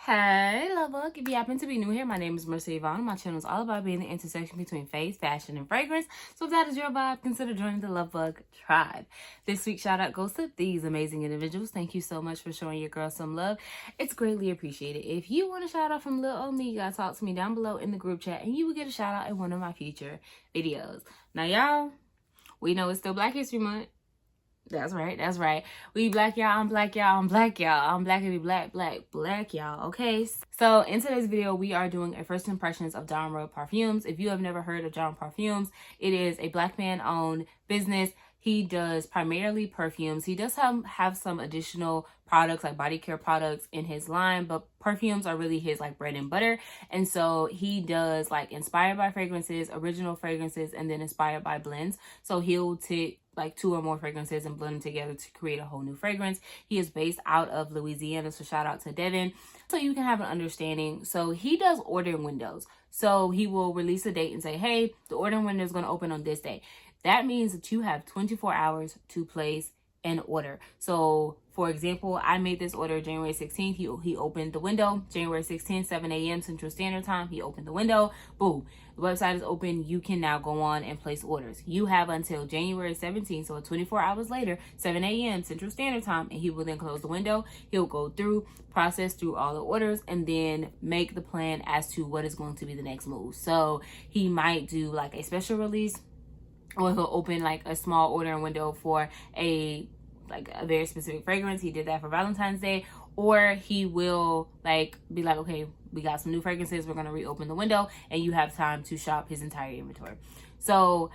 Hey, Lovebug. If you happen to be new here, my name is Mercy Yvonne. My channel is all about being the intersection between faith, fashion, and fragrance. So if that is your vibe, consider joining the Lovebug tribe. This week's shout out goes to these amazing individuals. Thank you so much for showing your girl some love. It's greatly appreciated. If you want a shout out from little old me, you gotta talk to me down below in the group chat and you will get a shout out in one of my future videos. Now, y'all, we know it's still Black History Month. That's right. We black, y'all. I'm black, y'all. I'm black, y'all. I'm black, and black, y'all. Okay. So in today's video, we are doing a first impressions of Genre Parfums. If you have never heard of Genre Parfums, it is a black man-owned business. He does primarily perfumes. He does have some additional products like body care products in his line, but perfumes are really his like bread and butter. And so he does like inspired by fragrances, original fragrances, and then inspired by blends. So he'll take like 2 or more fragrances and blend them together to create a whole new fragrance. He is based out of Louisiana, so shout out to Devin. So you can have an understanding. So he does ordering windows. So he will release a date and say, hey, the ordering window is going to open on this day. That means that you have 24 hours to place an order. So for example, I made this order January 16th. He opened the window. January 16th, 7 a.m. Central Standard Time. He opened the window. Boom. The website is open. You can now go on and place orders. You have until January 17th, so 24 hours later, 7 a.m. Central Standard Time, and he will then close the window. He'll go through, process through all the orders, and then make the plan as to what is going to be the next move. So he might do like a special release, or he'll open like a small ordering window for a very specific fragrance. He did that for Valentine's Day. Or he will like be like, okay, we got some new fragrances, we're gonna reopen the window, and you have time to shop his entire inventory. So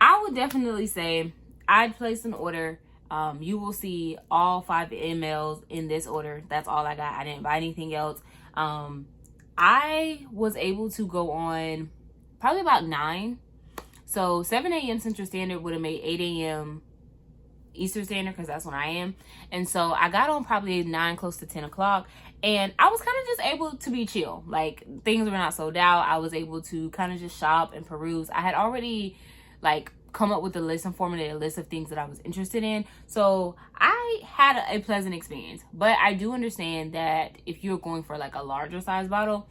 I would definitely say I'd place an order. You will see all 5 mls in this order. That's all I got. I didn't buy anything else. I was able to go on probably about 9. So 7 a.m. Central Standard would have made 8 a.m. Eastern Standard, because that's when I am. And so I got on probably 9, close to 10 o'clock. And I was kind of just able to be chill. Like, things were not sold out. I was able to kind of just shop and peruse. I had already like come up with a list and formulated a list of things that I was interested in. So I had a pleasant experience. But I do understand that if you're going for like a larger size bottle,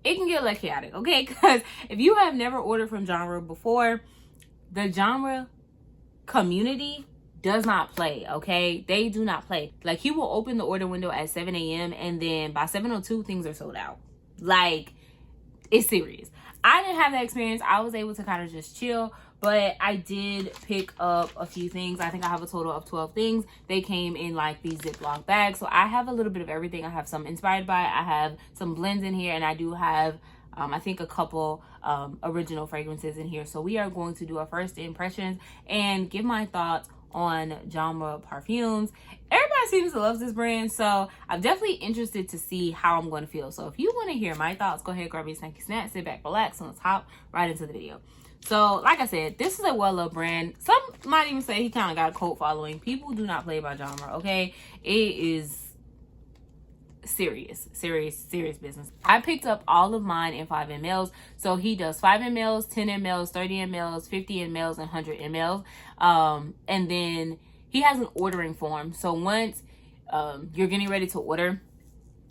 it can get like chaotic, okay? Because if you have never ordered from Genre before, the Genre community does not play, okay? They do not play. Like, he will open the order window at 7 a.m. and then by 7:02, things are sold out. Like, it's serious. I didn't have that experience. I was able to kind of just chill, but I did pick up a few things. I think I have a total of 12 things. They came in like these Ziploc bags. So I have a little bit of everything. I have some inspired by, I have some blends in here, and I do have I think a couple original fragrances in here. So we are going to do our first impressions and give my thoughts on Genre Parfums. Everybody seems to love this brand, so I'm definitely interested to see how I'm going to feel. So if you want to hear my thoughts, go ahead, grab your snacky snack, sit back, relax, and let's hop right into the video. So like I said, this is a well-loved brand. Some might even say he kind of got a cult following. People do not play by Genre, okay? It is serious business. I picked up all of mine in 5 mls. So he does 5 mls, 10 mls, 30 mls, 50 mls, and 100 mls. And then he has an ordering form. So once you're getting ready to order,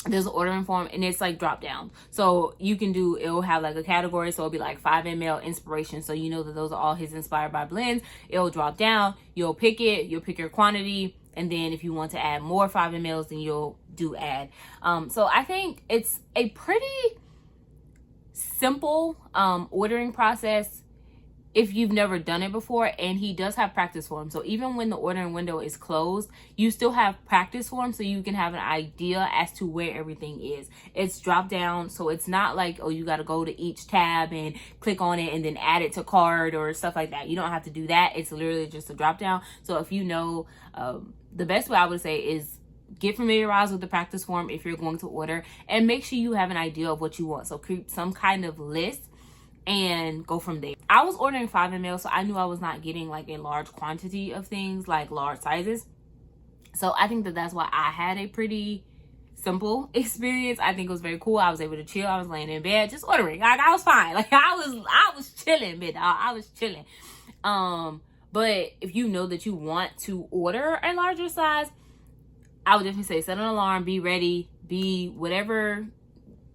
there's an ordering form, and it's like drop down. So you can do, it'll have like a category. So it'll be like 5 ml inspiration. So you know that those are all his inspired by blends. It'll drop down. You'll pick it. You'll pick your quantity. And then if you want to add more 5 mls, then you'll do add. So I think it's a pretty simple ordering process if you've never done it before. And he does have practice forms. So even when the ordering window is closed, you still have practice forms, so you can have an idea as to where everything is. It's drop down, so it's not like, oh, you got to go to each tab and click on it and then add it to cart or stuff like that. You don't have to do that. It's literally just a drop down. So if you know, the best way I would say is get familiarized with the practice form if you're going to order, and make sure you have an idea of what you want. So create some kind of list and go from there. I was ordering 5 ml, so I knew I was not getting like a large quantity of things, like large sizes. So I think that that's why I had a pretty simple experience. I think it was very cool. I was able to chill. I was laying in bed just ordering. Like, I was fine. Like, I was chilling, bitch. I was chilling. But if you know that you want to order a larger size, I would definitely say set an alarm, be ready, be whatever.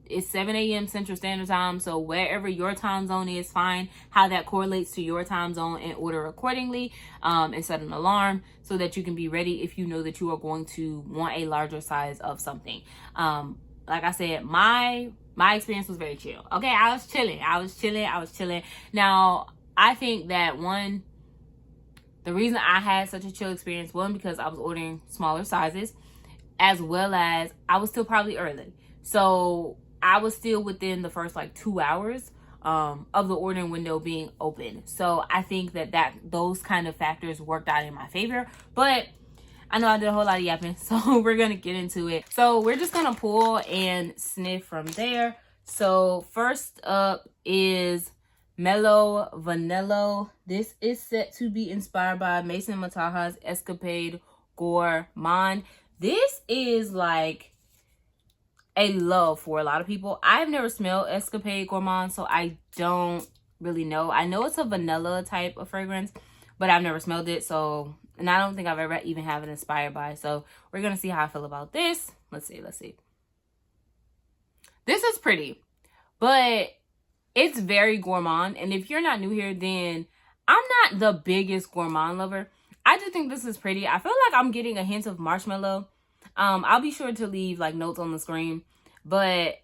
It's 7 a.m. Central Standard Time, so wherever your time zone is, fine how that correlates to your time zone and order accordingly, and set an alarm so that you can be ready if you know that you are going to want a larger size of something. Like I said, my experience was very chill. Okay, I was chilling. Now, I think that the reason I had such a chill experience, one, because I was ordering smaller sizes, as well as I was still probably early. So I was still within the first like 2 hours of the ordering window being open. So I think that those kind of factors worked out in my favor. But I know I did a whole lot of yapping, so we're going to get into it. So we're just going to pull and sniff from there. So first up is Mello Vanillo. This is set to be inspired by Mason Mataha's Escapade Gourmand. This is like a love for a lot of people. I've never smelled Escapade Gourmand, so I don't really know. I know it's a vanilla type of fragrance, but I've never smelled it. So, and I don't think I've ever even have it inspired by. So we're going to see how I feel about this. Let's see. This is pretty, but it's very gourmand. And if you're not new here, then I'm not the biggest gourmand lover. I do think this is pretty. I feel like I'm getting a hint of marshmallow. I'll be sure to leave like notes on the screen, but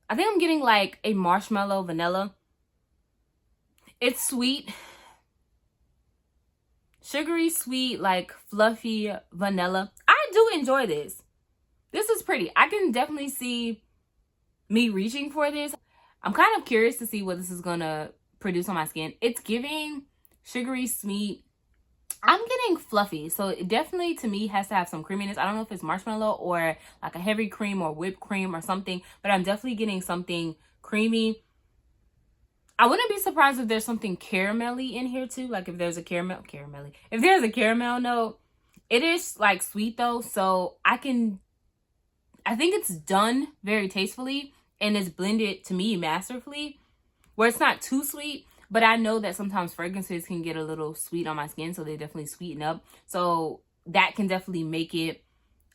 I think I'm getting like a marshmallow vanilla. It's sweet, sugary sweet, like fluffy vanilla. I do enjoy this. This is pretty. I can definitely see me reaching for this. I'm kind of curious to see what this is gonna produce on my skin. It's giving sugary sweet. I'm getting fluffy, so it definitely to me has to have some creaminess. I don't know if it's marshmallow or like a heavy cream or whipped cream or something, but I'm definitely getting something creamy. I wouldn't be surprised if there's something caramelly in here too, like if there's a if there's a caramel note. It is like sweet though, so I think it's done very tastefully and it's blended to me masterfully, where it's not too sweet. But I know that sometimes fragrances can get a little sweet on my skin, so they definitely sweeten up. So that can definitely make it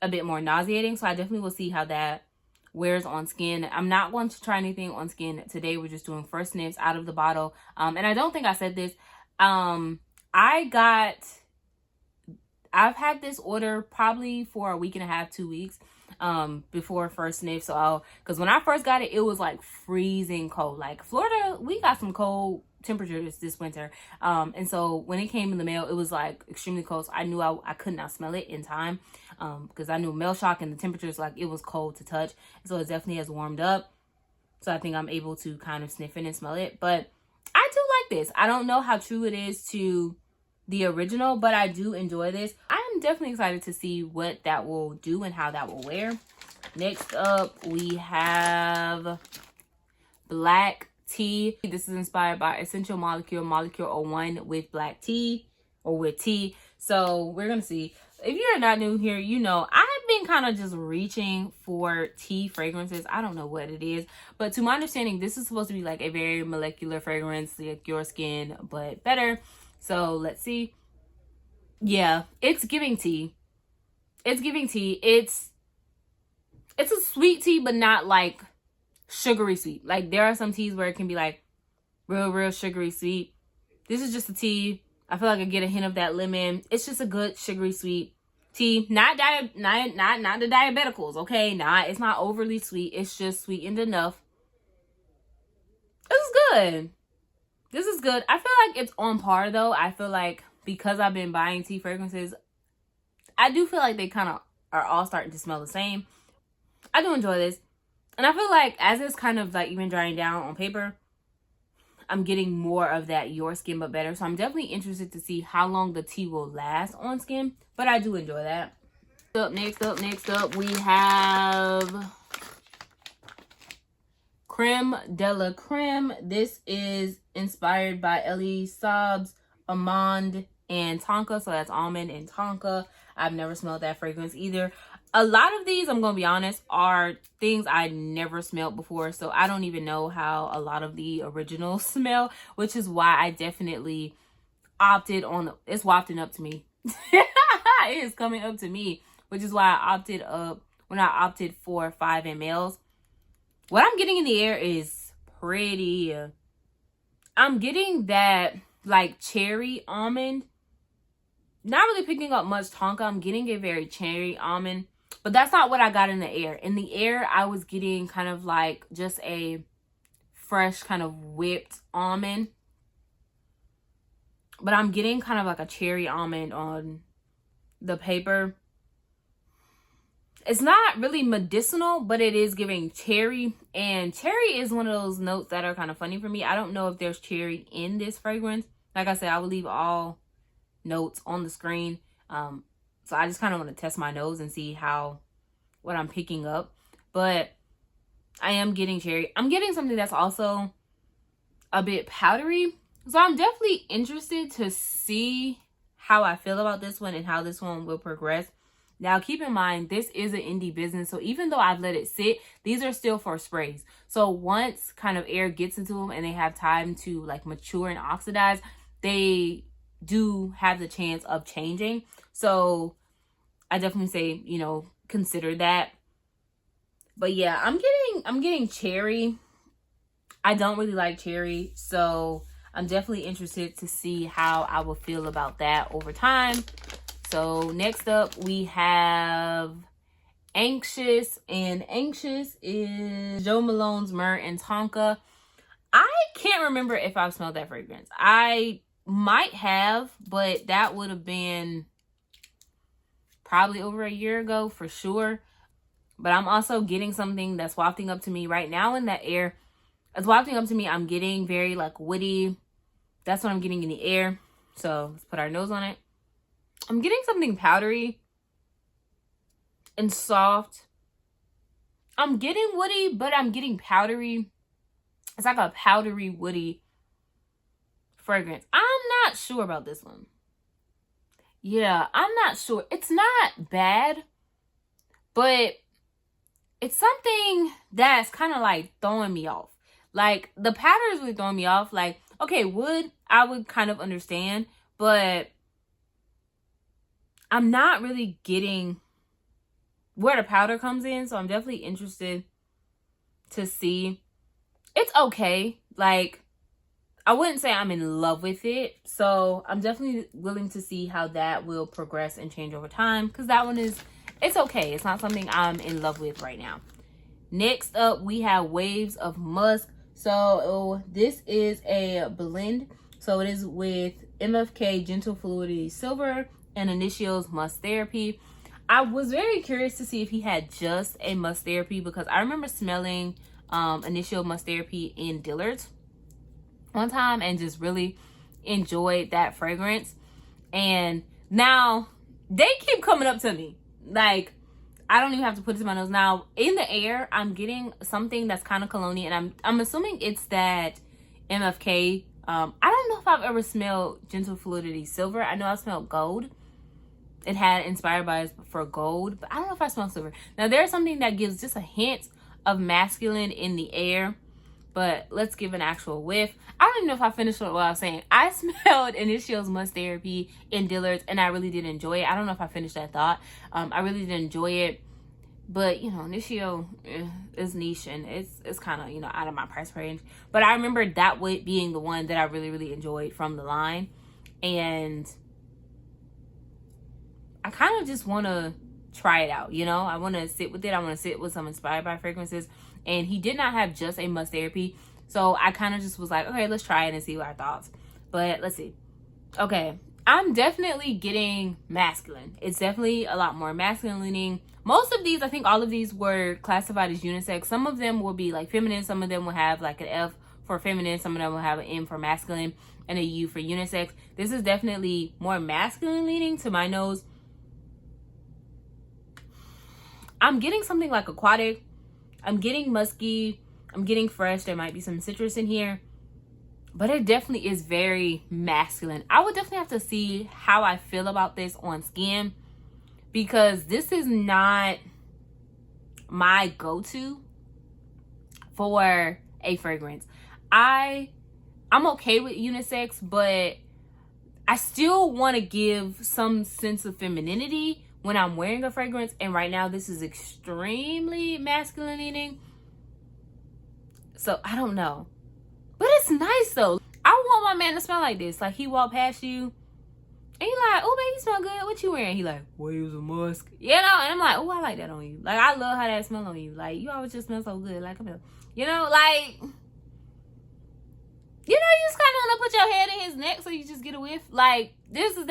a bit more nauseating. So I definitely will see how that wears on skin. I'm not going to try anything on skin today. We're just doing first sniffs out of the bottle. And I don't think I said this. I've had this order probably for a week and a half, 2 weeks before first sniff. So because when I first got it, it was like freezing cold. Like Florida, we got some cold temperatures this winter, and so when it came in the mail, it was like extremely cold. So I knew I could not smell it in time, because I knew mail shock and the temperatures, like it was cold to touch. So it definitely has warmed up, so I think I'm able to kind of sniff it and smell it. But I do like this. I don't know how true it is to the original, but I do enjoy this. I'm definitely excited to see what that will do and how that will wear. Next up, we have Black Tea. This is inspired by Essential Molecule 01 with black tea, or with tea. So we're gonna see. If you're not new here, you know I've been kind of just reaching for tea fragrances. I don't know what it is, but to my understanding, this is supposed to be like a very molecular fragrance, like your skin but better. So let's see. Yeah, it's giving tea. It's giving tea. It's a sweet tea, but not like sugary sweet. Like there are some teas where it can be like real sugary sweet. This is just a tea. I feel like I get a hint of that lemon. It's just a good sugary sweet tea. Not the diabeticals, okay? It's not overly sweet. It's just sweetened enough. This is good. This is good. I feel like it's on par though. I feel like because I've been buying tea fragrances, I do feel like they kind of are all starting to smell the same. I do enjoy this. And I feel like as it's kind of like even drying down on paper, I'm getting more of that your skin but better. So I'm definitely interested to see how long the tea will last on skin. But I do enjoy that. Next up, we have Crème De La Crème. This is inspired by Elie Saab's Almond and Tonka. So that's almond and Tonka. I've never smelled that fragrance either. A lot of these, I'm going to be honest, are things I never smelled before. So I don't even know how a lot of the originals smell, which is why I definitely opted on, it's wafting up to me. It is coming up to me, which is why I opted up when I opted for 5 mLs. What I'm getting in the air is pretty. I'm getting that like cherry almond. Not really picking up much tonka. I'm getting a very cherry almond. But that's not what I got in the air. In the air, I was getting kind of like just a fresh kind of whipped almond. But I'm getting kind of like a cherry almond on the paper. It's not really medicinal, but it is giving cherry. And cherry is one of those notes that are kind of funny for me. I don't know if there's cherry in this fragrance. Like I said, I will leave all notes on the screen. So I just kind of want to test my nose and see what I'm picking up. But I am getting cherry. I'm getting something that's also a bit powdery. So I'm definitely interested to see how I feel about this one and how this one will progress. Now, keep in mind, this is an indie business. So even though I've let it sit, these are still for sprays. So once kind of air gets into them and they have time to like mature and oxidize, they do have the chance of changing. So I definitely say, you know, consider that. But yeah, I'm getting cherry. I don't really like cherry. So I'm definitely interested to see how I will feel about that over time. So next up we have Anxious, and Anxious is Jo Malone's Myrrh and Tonka. I can't remember if I've smelled that fragrance. I might have, but that would have been probably over a year ago for sure. But I'm also getting something that's wafting up to me right now in that air. It's wafting up to me. I'm getting very like woody. That's what I'm getting in the air. So let's put our nose on it. I'm getting something powdery and soft. I'm getting woody, but I'm getting powdery. It's like a powdery, woody fragrance. I'm not sure about this one. Yeah, I'm not sure. It's not bad, but it's something that's kind of like throwing me off. Like the powder is really throwing me off. Like, okay, wood, I would kind of understand, but I'm not really getting where the powder comes in. So I'm definitely interested to see. It's okay. Like, I wouldn't say I'm in love with it. So I'm definitely willing to see how that will progress and change over time. Because that one is, it's okay. It's not something I'm in love with right now. Next up, we have Waves of Musk. So this is a blend. So it is with MFK Gentle Fluidity Silver and Initials Musk Therapy. I was very curious to see if he had just a Musk Therapy, because I remember smelling Initial Musk Therapy in Dillard's one time and just really enjoyed that fragrance. And now they keep coming up to me. Like, I don't even have to put it to my nose. Now, in the air, I'm getting something that's kind of cologne-y, and I'm assuming it's that MFK. I don't know if I've ever smelled Gentle Fluidity Silver. I know I smelled gold. It had Inspired by Us for gold, but I don't know if I smell silver. Now, there's something that gives just a hint of masculine in the air, but let's give an actual whiff. I don't even know if I finished what I was saying. I smelled Initials Musk Therapy in Dillard's, and I really did enjoy it. I don't know if I finished that thought. I really did enjoy it, but you know, Initio is niche, and it's kind of, you know, out of my price range. But I remember that being the one that I really, really enjoyed from the line, and I kind of just want to try it out, you know? I want to sit with it. I want to sit with some Inspired by fragrances. And he did not have just a Musk Therapy. So I kind of just was like, okay, let's try it and see what our thoughts. But let's see. Okay. I'm definitely getting masculine. It's definitely a lot more masculine leaning. Most of these, I think all of these were classified as unisex. Some of them will be like feminine. Some of them will have like an F for feminine. Some of them will have an M for masculine and a U for unisex. This is definitely more masculine leaning to my nose. I'm getting something like aquatic. I'm getting musky. I'm getting fresh. There might be some citrus in here. But it definitely is very masculine. I would definitely have to see how I feel about this on skin, because this is not my go-to for a fragrance. I'm okay with unisex, but I still want to give some sense of femininity when I'm wearing a fragrance, and right now this is extremely masculine leaning. So I don't know. But it's nice though. I want my man to smell like this. Like he walk past you and he like, oh baby, you smell good. What you wearing? He like, waves of musk. You know, and I'm like, oh, I like that on you. Like I love how that smell on you. Like you always just smell so good. Like come here. You know, like, you know, you just kinda wanna put your head in his neck so you just get a whiff. Like this is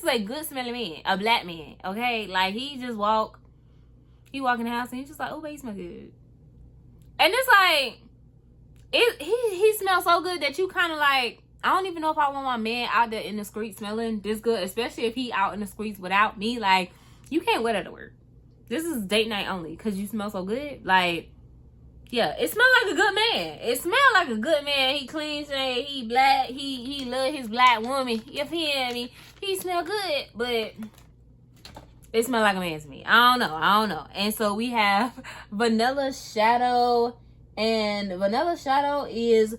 a good smelling man, a black man, okay? Like he just walk in the house and he's just like, oh baby, you smell good. And it's like he smells so good that you kind of like, I don't even know if I want my man out there in the street smelling this good, especially if he out in the streets without me. Like, you can't wear that to work. This is date night only because you smell so good. Like, yeah, it smells like a good man. It smells like a good man. He clean shave, he black, he love his black woman. You feel me? He smell good, but it smell like a man to me. I don't know. And so we have Vanilla Shadow. And Vanilla Shadow is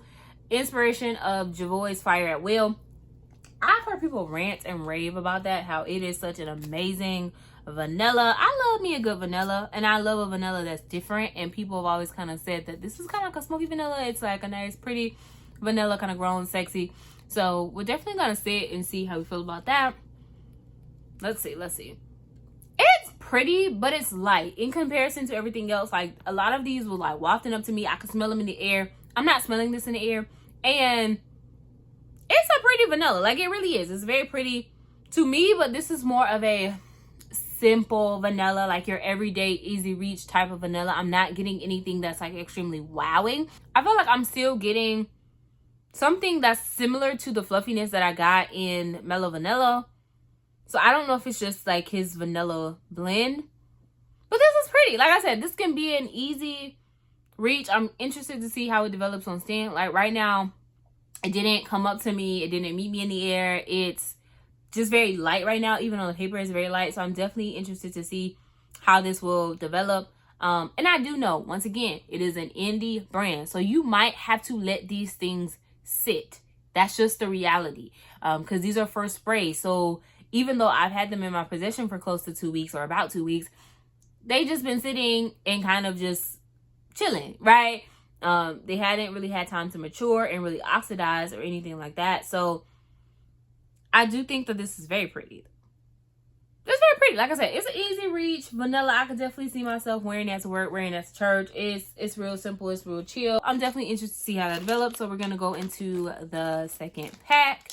inspiration of Javoy's Fire at Will. I've heard people rant and rave about that, how it is such an amazing vanilla. I love me a good vanilla, and I love a vanilla that's different. And people have always kind of said that this is kind of like a smoky vanilla. It's like a nice, pretty vanilla, kind of grown, sexy. So we're definitely gonna sit and see how we feel about that. Let's see. It's pretty, but it's light in comparison to everything else. Like a lot of these were like wafting up to me. I could smell them in the air. I'm not smelling this in the air, and it's a pretty vanilla. Like it really is. It's very pretty to me, but this is more of a simple vanilla, like your everyday easy reach type of vanilla. I'm not getting anything that's like extremely wowing. I feel like I'm still getting something that's similar to the fluffiness that I got in Mello Vanillo. So I don't know if it's just like his vanilla blend. But this is pretty. Like I said, this can be an easy reach. I'm interested to see how it develops on stand. Like right now, it didn't come up to me. It didn't meet me in the air. It's just very light right now. Even on the paper, it's very light. So I'm definitely interested to see how this will develop. And I do know, once again, it is an indie brand. So you might have to let these things sit. That's just the reality. Because these are first sprays. So even though I've had them in my possession for close to 2 weeks or about 2 weeks, they just been sitting and kind of just chilling, right? They hadn't really had time to mature and really oxidize or anything like that. So I do think that this is very pretty. It's very pretty. Like I said, it's an easy reach. Vanilla, I could definitely see myself wearing that to work, wearing that to church. It's real simple. It's real chill. I'm definitely interested to see how that develops. So we're going to go into the second pack.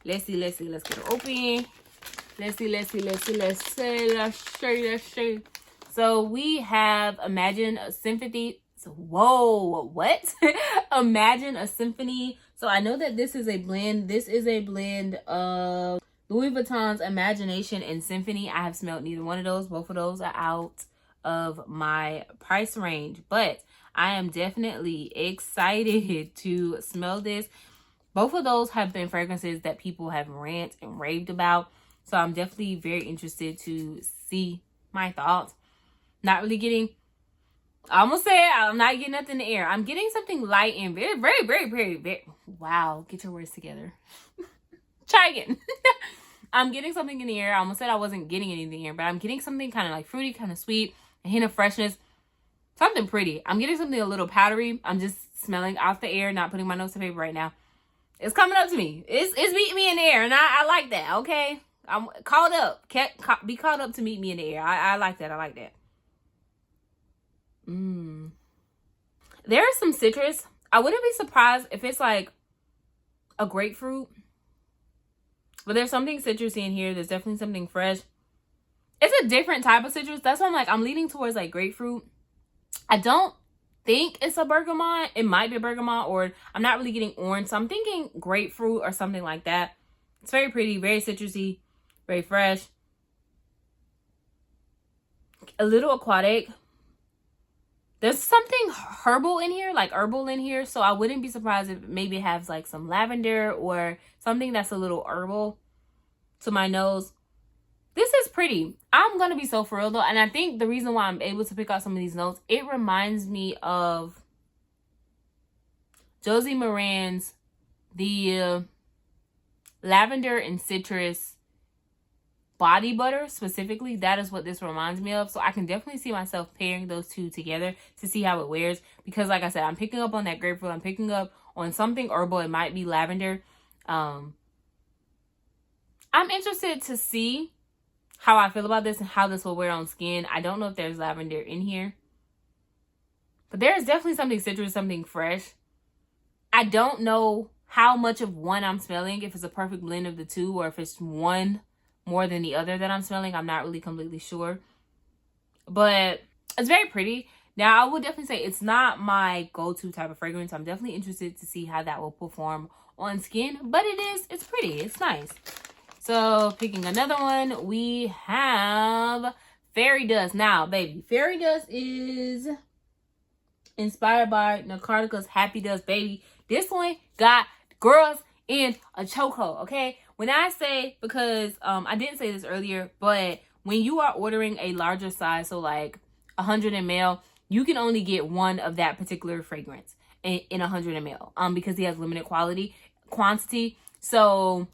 Let's see. Let's get it open. Let's see. So we have Imagine a Symphony. Whoa, what? Imagine a Symphony. So I know that this is a blend. This is a blend of Louis Vuitton's Imagination and Symphony. I have smelled neither one of those. Both of those are out of my price range. But I am definitely excited to smell this. Both of those have been fragrances that people have ranted and raved about. So I'm definitely very interested to see my thoughts. Not really getting, I almost said I'm not getting nothing in the air. I'm getting something light and very, very, wow, get your words together. Try again. I'm getting something in the air. I almost said I wasn't getting anything here, but I'm getting something kind of like fruity, kind of sweet, a hint of freshness. Something pretty. I'm getting something a little powdery. I'm just smelling off the air, not putting my nose to paper right now. It's coming up to me. It's meeting me in the air, and I like that, okay? I'm caught up. Be caught up to meet me in the air. I like that. I like that. There is some citrus. I wouldn't be surprised if it's like a grapefruit. But there's something citrusy in here. There's definitely something fresh. It's a different type of citrus. That's why I'm leaning towards like grapefruit. I don't think it's a bergamot. It might be a bergamot, or I'm not really getting orange. So I'm thinking grapefruit or something like that. It's very pretty, very citrusy, very fresh. A little aquatic. There's something herbal in here, like herbal in here. So I wouldn't be surprised if maybe it has like some lavender or something that's a little herbal to my nose. This is pretty. I'm going to be so for real though. And I think the reason why I'm able to pick out some of these notes, it reminds me of Josie Moran's the lavender and citrus body butter specifically, that is what this reminds me of. So I can definitely see myself pairing those two together to see how it wears. Because like I said, I'm picking up on that grapefruit. I'm picking up on something herbal. It might be lavender. I'm interested to see how I feel about this and how this will wear on skin. I don't know if there's lavender in here, but there's definitely something citrus, something fresh. I don't know how much of one I'm smelling, if it's a perfect blend of the two, or if it's one more than the other that I'm smelling. I'm not really completely sure, but it's very pretty. Now, I would definitely say it's not my go-to type of fragrance. I'm definitely interested to see how that will perform on skin, but it's pretty. It's nice. So, picking another one, we have Fairy Dust. Now, baby, Fairy Dust is inspired by Narcotica's Happy Dust, baby. This one got girls in a chokehold, okay? When I say, because I didn't say this earlier, but when you are ordering a larger size, so like 100 ml, you can only get one of that particular fragrance in 100 ml because he has limited quantity. So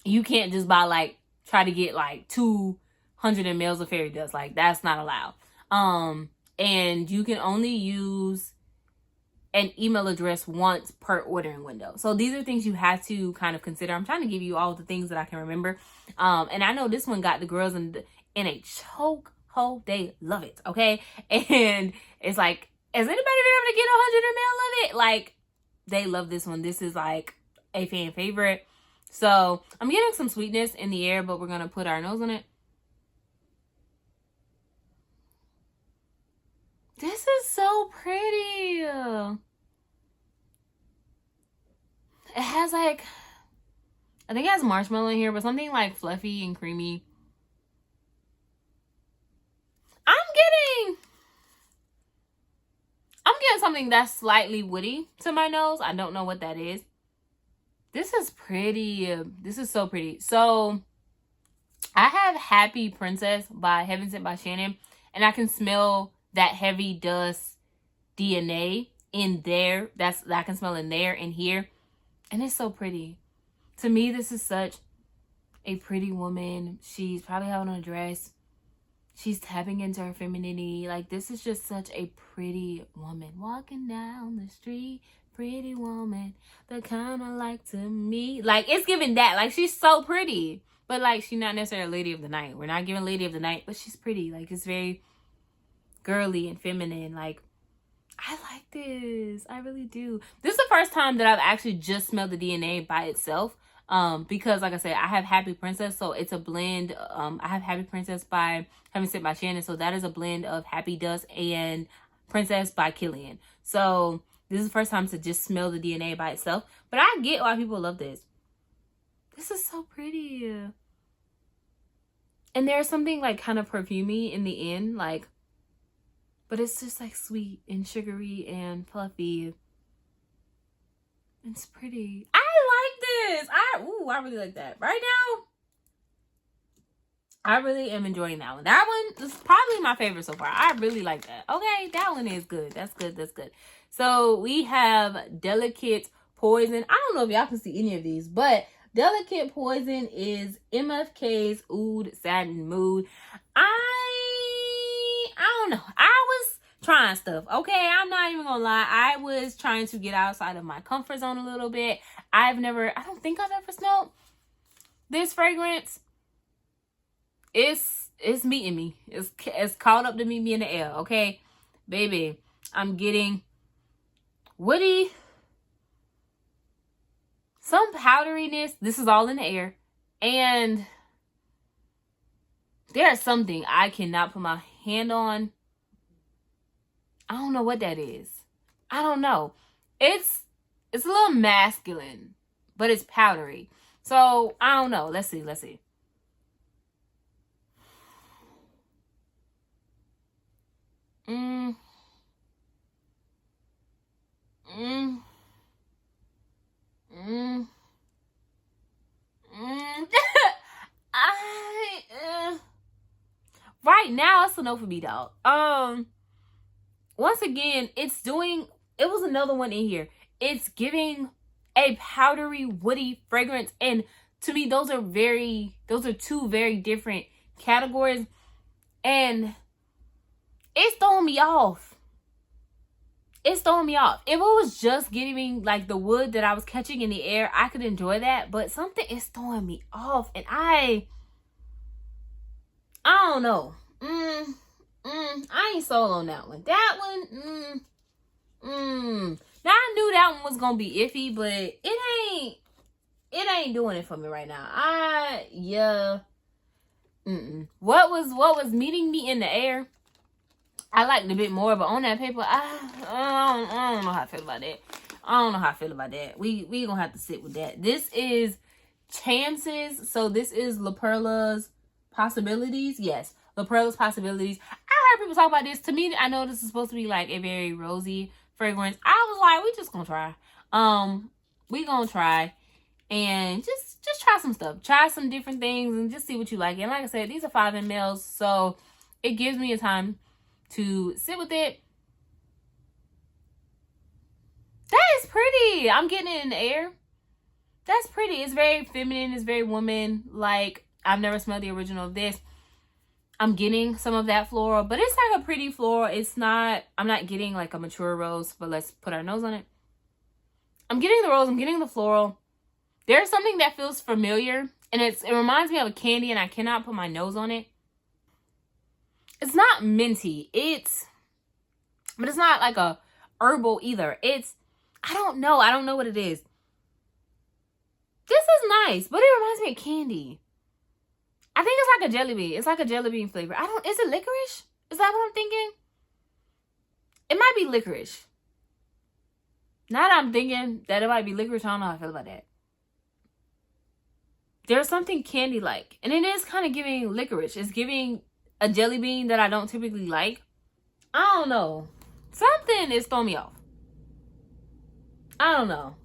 you can't just buy like, try to get like 200 ml of Fairy Dust. Like, that's not allowed. And you can only use an email address once per ordering window. So these are things you have to kind of consider. I'm trying to give you all the things that I can remember. And I know this one got the girls in a chokehold. They love it, okay? And it's like, has anybody been able to get 100 ml of it? Like, they love this one. This is like a fan favorite. So I'm getting some sweetness in the air, but we're going to put our nose on it. This is so pretty. It has like, I think it has marshmallow in here, but something like fluffy and creamy. I'm getting something that's slightly woody to my nose. I don't know what that is. This is pretty. This is so pretty. So I have Happy Princess by Heaven Sent by Shannon, and I can smell that heavy dust DNA in there. I can smell in there and here. And it's so pretty. To me, this is such a pretty woman. She's probably having on a dress. She's tapping into her femininity. Like, this is just such a pretty woman. Walking down the street, pretty woman. The kind I like to meet. Like, it's giving that. Like, she's so pretty. But, like, she's not necessarily a lady of the night. We're not giving lady of the night, but she's pretty. Like, it's very girly and feminine. Like, I like this. I really do. This is the first time that I've actually just smelled the DNA by itself. Because like I said, I have Happy Princess, so it's a blend. I have Happy Princess by Heaven Sent by Shannon, so that is a blend of Happy Dust and Princess by Killian. So this is the first time to just smell the DNA by itself. But I get why people love this. This is so pretty. And there's something like kind of perfumey in the end, like, but it's just like sweet and sugary and fluffy. It's pretty. I like this. I really like that. Right now, I really am enjoying that one. That one is probably my favorite so far. I really like that. Okay, that one is good. That's good. That's good. So we have Delicate Poison. I don't know if y'all can see any of these, but Delicate Poison is MFK's Oud Satin Mood. I don't know. I was trying stuff, okay? I'm not even gonna lie. I was trying to get outside of my comfort zone a little bit. I don't think I've ever smelled this fragrance. It's meeting me. It's called up to meet me in the air, okay? Baby, I'm getting woody, some powderiness. This is all in the air. And there's something I cannot put my hand on. I don't know what that is. I don't know. It's a little masculine, but it's powdery. So, I don't know. Let's see. Right now, it's a no for me, dog. Once again, it was another one in here. It's giving a powdery, woody fragrance. And to me, those are two very different categories. And it's throwing me off. It's throwing me off. If it was just giving like the wood that I was catching in the air, I could enjoy that. But something is throwing me off. And I don't know. I ain't sold on that one. That one, Now I knew that one was gonna be iffy, but it ain't doing it for me right now. What was meeting me in the air, I liked a bit more, but on that paper, I don't know how I feel about that. I don't know how I feel about that. We gonna have to sit with that. This is Chances. So this is La Perla's Possibilities. Yes, La Perla's Possibilities. I heard people talk about this. To me, I know this is supposed to be like a very rosy fragrance. I was like, we just gonna try. We gonna try and just try some stuff. Try some different things and just see what you like. And like I said, these are 5 mLs, so it gives me a time to sit with it. That is pretty. I'm getting it in the air. That's pretty. It's very feminine. It's very woman. Like, I've never smelled the original of this. I'm getting some of that floral, but it's like a pretty floral. It's not, I'm not getting like a mature rose, but let's put our nose on it. I'm getting the rose. I'm getting the floral. There's something that feels familiar, and it reminds me of a candy, and I cannot put my nose on it. It's not minty. But it's not like a herbal either. I don't know. I don't know what it is. This is nice, but it reminds me of candy. I think it's like a jelly bean. It's like a jelly bean flavor. Is it licorice? Is that what I'm thinking? It might be licorice. Now that I'm thinking that it might be licorice, I don't know how I feel about that. There's something candy-like, and it is kind of giving licorice. It's giving a jelly bean that I don't typically like. I don't know. Something is throwing me off. I don't know.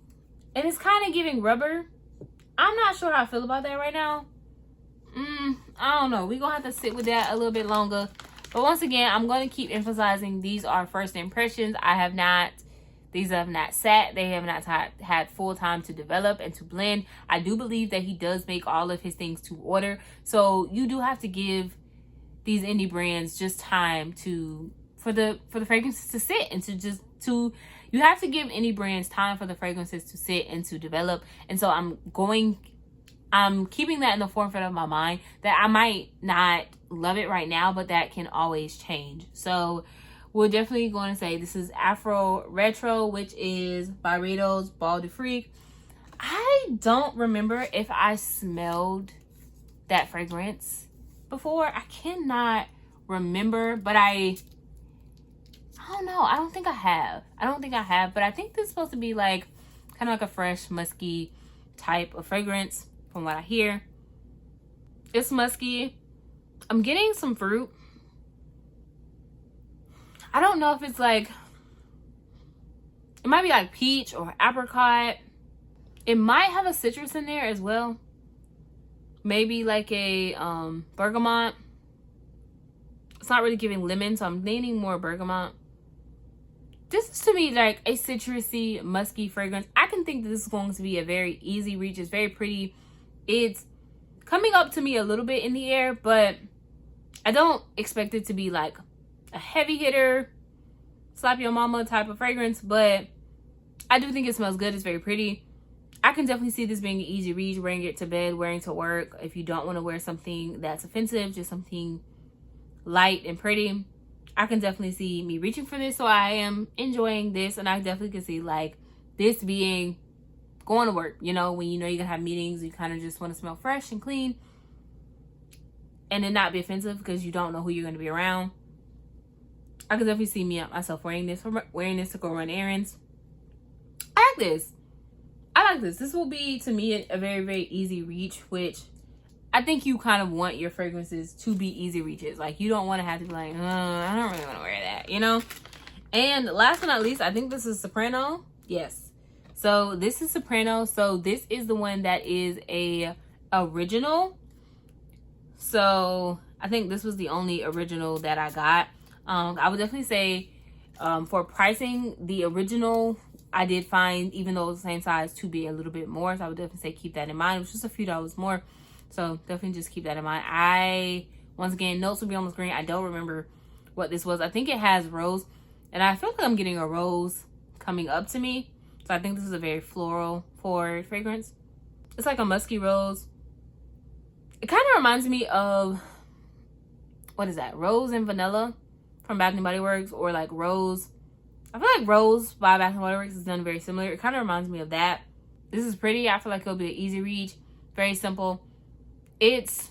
And it's kind of giving rubber. I'm not sure how I feel about that right now. I don't know. We're going to have to sit with that a little bit longer. But once again, I'm going to keep emphasizing these are first impressions. These have not sat. They have not had full time to develop and to blend. I do believe that he does make all of his things to order. So you do have to give these indie brands just time for the fragrances to sit and you have to give indie brands time for the fragrances to sit and to develop. And so I'm keeping that in the forefront of my mind, that I might not love it right now, but that can always change. So we're definitely going to say this is Afro Retro, which is Byredo's Ball de Freak. I don't remember if I smelled that fragrance before. I cannot remember, but I don't know. I don't think I have. But I think this is supposed to be like kind of like a fresh, musky type of fragrance from what I hear. It's musky. I'm getting some fruit. I don't know if it's like, it might be like peach or apricot. It might have a citrus in there as well. Maybe like a bergamot. It's not really giving lemon, so I'm leaning more bergamot. This is to me like a citrusy, musky fragrance. I can think that this is going to be a very easy reach. It's very pretty. It's coming up to me a little bit in the air, but I don't expect it to be like a heavy hitter, slap your mama type of fragrance, but I do think it smells good. It's very pretty. I can definitely see this being an easy reach, wearing it to bed, wearing to work. If you don't want to wear something that's offensive, just something light and pretty, I can definitely see me reaching for this. So I am enjoying this, and I definitely can see like this being going to work, you know, when you know you're gonna have meetings, you kind of just want to smell fresh and clean and then not be offensive because you don't know who you're going to be around. I can definitely see myself wearing this to go run errands. I like this. This will be, to me, a very, very easy reach, which I think you kind of want your fragrances to be easy reaches. Like, you don't want to have to be like, I don't really want to wear that, you know? And last but not least, I think this is Soprano. Yes. So this is Soprano. So this is the one that is a original. So I think this was the only original that I got. I would definitely say for pricing, the original I did find, even though it's the same size, to be a little bit more. So I would definitely say keep that in mind. It was just a few dollars more. So definitely just keep that in mind. Once again, notes will be on the screen. I don't remember what this was. I think it has rose. And I feel like I'm getting a rose coming up to me. So I think this is a very floral forward fragrance. It's like a musky rose. It kind of reminds me of, what is that? Rose and vanilla from Bath & Body Works, or like rose. I feel like rose by Bath & Body Works is done very similar. It kind of reminds me of that. This is pretty. I feel like it'll be an easy reach. Very simple. It's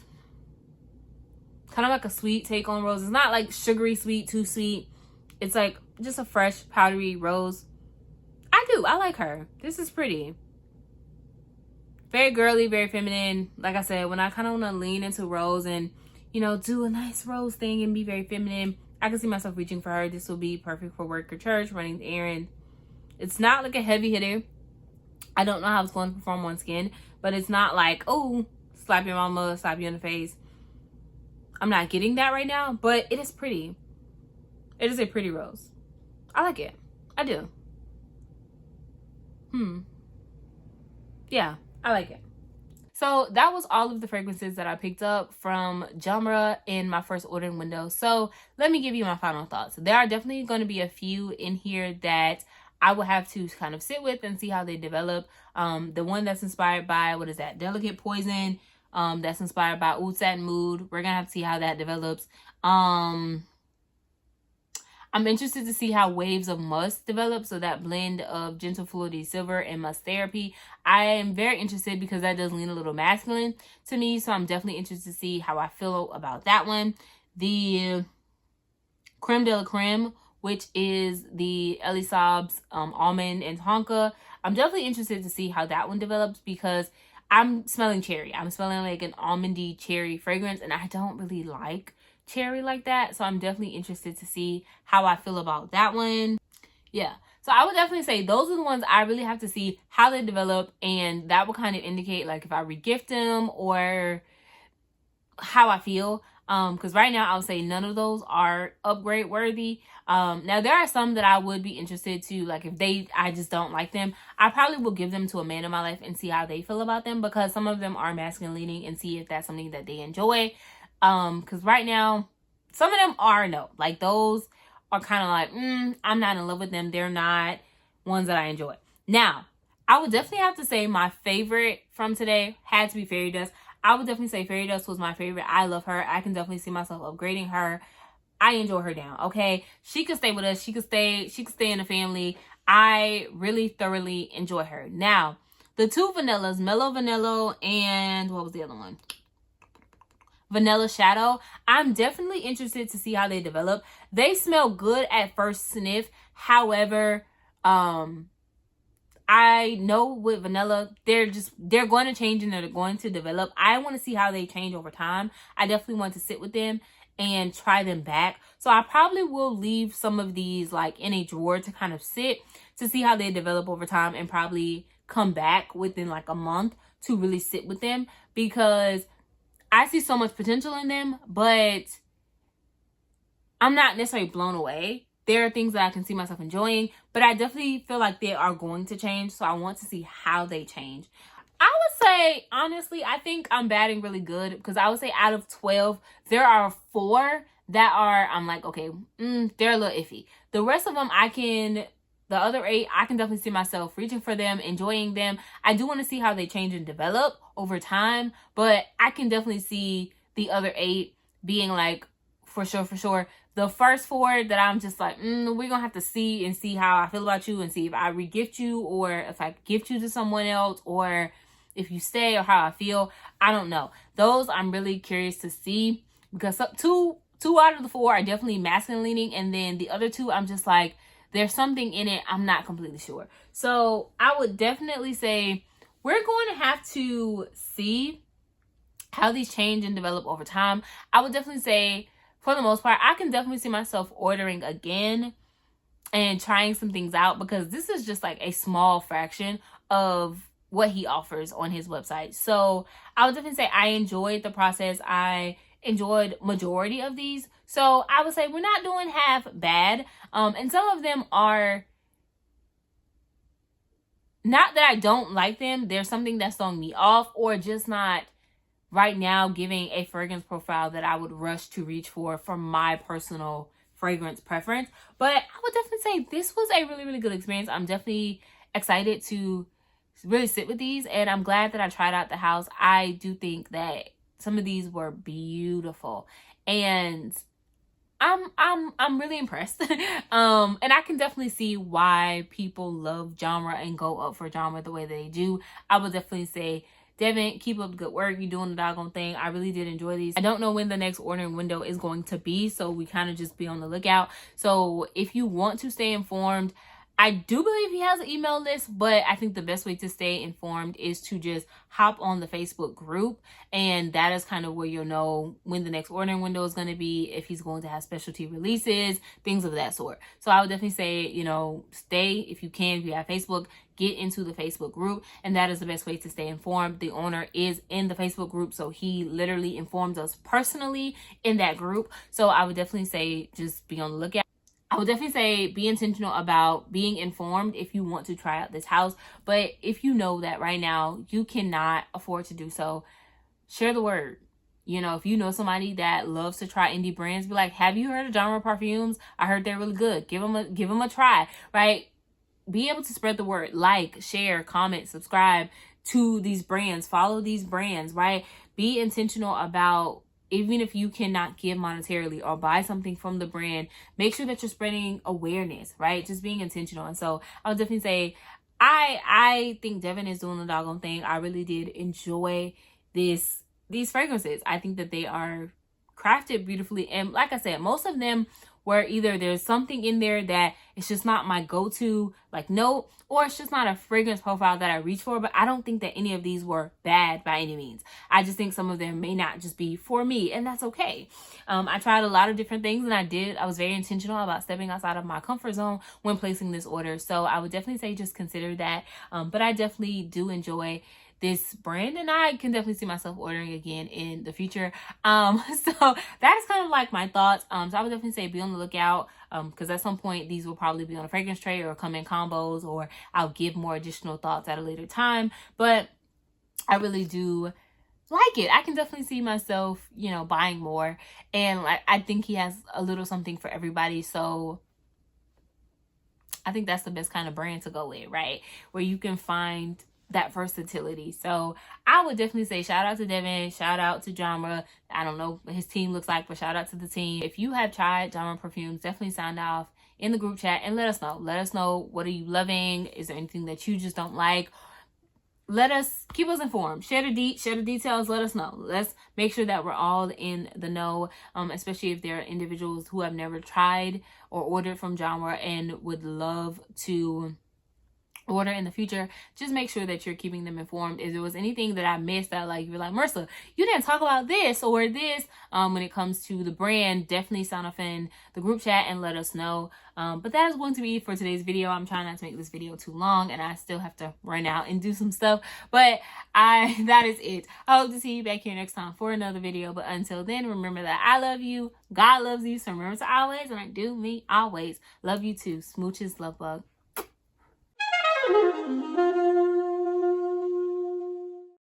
kind of like a sweet take on rose. It's not like sugary sweet, too sweet. It's like just a fresh, powdery rose. I like her. This is pretty. Very girly, very feminine. Like I said, when I kind of want to lean into rose and, you know, do a nice rose thing and be very feminine, I can see myself reaching for her. This will be perfect for work or church, running the errand. It's not like a heavy hitter. I don't know how it's going to perform on skin, but it's not like, oh, slap your mama, slap you in the face. I'm not getting that right now, but it is pretty. It is a pretty rose. I like it. I do. Yeah, I like it. So that was all of the fragrances that I picked up from Genre in my first ordering window. So let me give you my final thoughts. There are definitely going to be a few in here that I will have to kind of sit with and see how they develop. The one that's inspired by, what is that? Delicate Poison. That's inspired by Oud Satin Mood. We're going to have to see how that develops. I'm interested to see how Waves of Musk develop. So that blend of Gentle Fluidity Silver and Musk Therapy. I am very interested because that does lean a little masculine to me. So I'm definitely interested to see how I feel about that one. The Crème De La Crème, which is the Elie Saab's almond and tonka. I'm definitely interested to see how that one develops because I'm smelling cherry. I'm smelling like an almondy cherry fragrance, and I don't really like cherry like that. So I'm definitely interested to see how I feel about that one. Yeah. So I would definitely say those are the ones I really have to see how they develop, and that will kind of indicate like if I regift them or how I feel. Because right now I would say none of those are upgrade worthy. Now there are some that I would be interested to, like if I just don't like them, I probably will give them to a man in my life and see how they feel about them, because some of them are masculine leaning, and see if that's something that they enjoy. Because right now some of them are no, like those are kind of like, I'm not in love with them. They're not ones that I enjoy. Now, I would definitely have to say my favorite from today had to be Fairy Dust. I would definitely say Fairy Dust was my favorite. I love her. I can definitely see myself upgrading her. I enjoy her down. Okay. She could stay with us. She could stay in the family. I really thoroughly enjoy her. Now, the two vanillas, Mello Vanillo and what was the other one? Vanilla Shadow. I'm definitely interested to see how they develop. They smell good at first sniff. However, I know with vanilla, they're going to change and they're going to develop. I want to see how they change over time. I definitely want to sit with them and try them back. So I probably will leave some of these like in a drawer to kind of sit to see how they develop over time, and probably come back within like a month to really sit with them, because I see so much potential in them, but I'm not necessarily blown away. There are things that I can see myself enjoying, but I definitely feel like they are going to change. So I want to see how they change. I would say, honestly, I think I'm batting really good, because I would say out of 12, there are 4 that I'm like, okay, they're a little iffy. The rest of them, the other 8, I can definitely see myself reaching for them, enjoying them. I do want to see how they change and develop over time, but I can definitely see the other 8 being like, for sure. The first 4 that I'm just like, we're going to have to see how I feel about you, and see if I regift you, or if I gift you to someone else, or if you stay, or how I feel. I don't know. Those I'm really curious to see, because two out of the 4 are definitely masculine leaning, and then the other 2, I'm just like, there's something in it. I'm not completely sure. So I would definitely say we're going to have to see how these change and develop over time. I would definitely say, for the most part, I can definitely see myself ordering again and trying some things out, because this is just like a small fraction of what he offers on his website. So I would definitely say I enjoyed the process. I enjoyed majority of these. So I would say we're not doing half bad. And some of them are not that I don't like them, there's something that's throwing me off, or just not right now giving a fragrance profile that I would rush to reach for my personal fragrance preference. But I would definitely say this was a really, really good experience. I'm definitely excited to really sit with these, and I'm glad that I tried out the house. I do think that some of these were beautiful, and I'm really impressed. And I can definitely see why people love Genre and go up for Genre the way they do. I would definitely say, Devin, keep up the good work. You're doing the doggone thing. I really did enjoy these. I don't know when the next ordering window is going to be, so we kind of just be on the lookout. So if you want to stay informed, I do believe he has an email list, but I think the best way to stay informed is to just hop on the Facebook group, and that is kind of where you'll know when the next ordering window is going to be, if he's going to have specialty releases, things of that sort. So I would definitely say, you know, stay, if you can, if you have Facebook, get into the Facebook group, and that is the best way to stay informed. The owner is in the Facebook group, so he literally informs us personally in that group. So I would definitely say just be on the lookout. I would definitely say be intentional about being informed if you want to try out this house. But if you know that right now you cannot afford to do so, share the word. You know, if you know somebody that loves to try indie brands, be like, have you heard of Genre Parfums? I heard they're really good. Give them a try, right? Be able to spread the word, like, share, comment, subscribe to these brands, follow these brands, right? Be intentional about, even if you cannot give monetarily or buy something from the brand, make sure that you're spreading awareness, right? Just being intentional. And so I would definitely say, I think Devin is doing the doggone thing. I really did enjoy these fragrances. I think that they are crafted beautifully. And like I said, most of them where either there's something in there that it's just not my go-to like note, or it's just not a fragrance profile that I reach for. But I don't think that any of these were bad by any means. I just think some of them may not just be for me, and that's okay. I tried a lot of different things, and I was very intentional about stepping outside of my comfort zone when placing this order. So I would definitely say just consider that. But I definitely do enjoy this brand, and I can definitely see myself ordering again in the future. So that's kind of like my thoughts. So I would definitely say be on the lookout, because at some point these will probably be on a fragrance tray or come in combos, or I'll give more additional thoughts at a later time. But I really do like it. I can definitely see myself, you know, buying more, and like I think he has a little something for everybody. So I think that's the best kind of brand to go with, right? Where you can find that versatility. So I would definitely say shout out to Devin, shout out to Genre. I don't know what his team looks like, but shout out to the team. If you have tried Genre Parfums, definitely sound off in the group chat and let us know. Let us know, what are you loving? Is there anything that you just don't like? Keep us informed. Share the details. Let us know. Let's make sure that we're all in the know, especially if there are individuals who have never tried or ordered from Genre and would love to order in the future. Just make sure that you're keeping them informed. If there was anything that I missed that like you're like, Marissa, you didn't talk about this or this, when it comes to the brand, definitely sound off in the group chat and let us know. But that is going to be for today's video. I'm trying not to make this video too long, and I still have to run out and do some stuff, but that is it. I hope to see you back here next time for another video. But until then, remember that I love you, God loves you, so remember to always, and I do mean always, love you too. Smooches, Lovebug. Thank you.